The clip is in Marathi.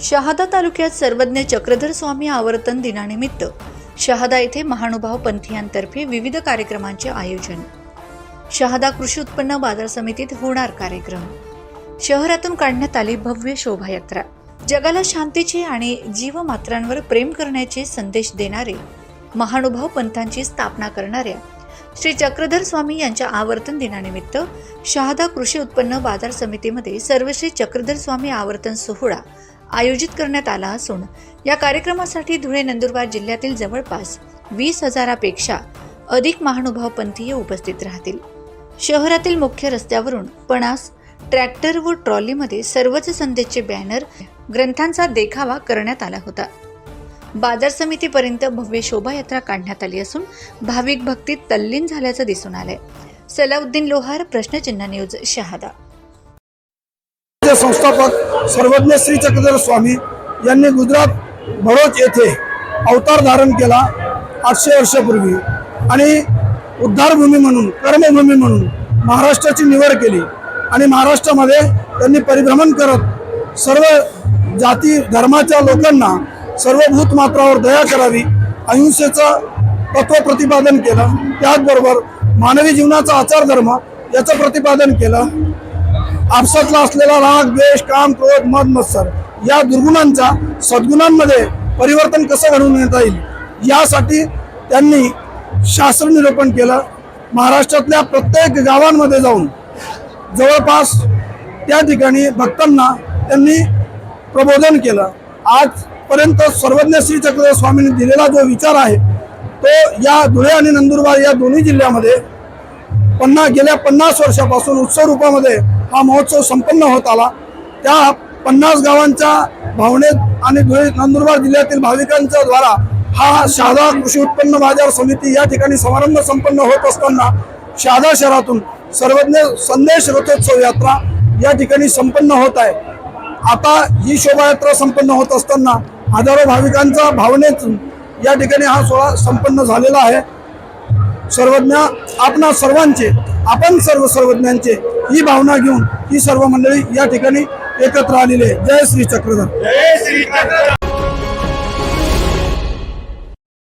शहादा तालुक्यात सर्वज्ञ चक्रधर स्वामी आवर्तन दिनानिमित्त शहादा येथे महानुभाव पंथीयांतर्फे विविध कार्यक्रमांचे आयोजन। शहादा कृषी उत्पन्न बाजार समितीत होणार कार्यक्रम। शहरातून काढण्यात आली भव्य शोभायात्रा। जगाला शांतीचे आणि जीवमात्रांवर प्रेम करण्याचे संदेश देणारे महानुभाव पंथांची स्थापना करणाऱ्या श्री चक्रधर स्वामी यांच्या आवर्तन दिनानिमित्त शहादा कृषी उत्पन्न बाजार समितीमध्ये सर्वश्री चक्रधर स्वामी आवर्तन सोहळा आयोजित करण्यात आला असून या कार्यक्रमासाठी धुळे नंदुरबार जिल्ह्यातील जवळपास 20,000 पेक्षा अधिक महानुभाव पंथीय उपस्थित राहतील। शहरातील मुख्य रस्त्यावरून पणास ट्रॅक्टर व ट्रॉलीमध्ये सर्वच संदेशचे बॅनर ग्रंथांचा देखावा करण्यात आला होता। बाजार समितीपर्यंत भव्य शोभायात्रा काढण्यात आली असून भाविक भक्तीत तल्लीन झाल्याचं दिसून आलंय। सलाउद्दीन लोहार, प्रश्नचिन्ह न्यूज, शहादा। संस्थापक सर्वज्ञ श्री चक्रधर स्वामी यांनी गुजरात भरूच येथे अवतार धारण केला 800 वर्षापूर्वी आणि उद्धारभूमी म्हणून, कर्मभूमी म्हणून महाराष्ट्राची निवड केली आणि महाराष्ट्रामध्ये त्यांनी परिभ्रमण करत सर्व जाती धर्माच्या लोकांना सर्वभूत मात्रावर दया करावी, अहिंसेचं तत्व प्रतिपादन केलं। त्याचबरोबर मानवी जीवनाचा आचार धर्म याचं प्रतिपादन केलं। आपसातला असलेला राग, द्वेष, काम, क्रोध, मद, मत्सर या दुर्गुणांचा सद्गुणांमध्ये परिवर्तन कसं घडवून येता येईल यासाठी त्यांनी शास्त्र निरूपण केलं। महाराष्ट्रातल्या प्रत्येक गावांमध्ये जाऊन जवळपास त्या ठिकाणी भक्तांना त्यांनी प्रबोधन केलं। आजपर्यंत सर्वज्ञ श्री चक्रधर स्वामींनी दिलेला जो विचार आहे तो या धुळे आणि नंदुरबार या दोन्ही जिल्ह्यामध्ये गेल्या 50 वर्षापासून उत्सव रूपामध्ये हा महोत्सव संपन्न होत आला। त्या 50 गावांच्या भावनेत आणि धुळे नंदुरबार जिल्ह्यातील भाविकांच्या द्वारा हा शहादा कृषी उत्पन्न बाजार समिती या ठिकाणी समारंभ संपन्न होत असताना शहादा शहरातून सर्वज्ञ संदेश रथोत्सव यात्रा या ठिकाणी संपन्न होत आहे। आता ही शोभायात्रा संपन्न होत असताना हजारो भाविकांच्या भावनेतून या ठिकाणी हा सोहळा संपन्न झालेला आहे। सर्वज्ञ आपणा सर्वांचे, आपण सर्व सर्वज्ञांचे ही भावना घेऊन ही सर्व मंडळी या ठिकाणी एकत्र आलेली आहे। जय श्री चक्रधर।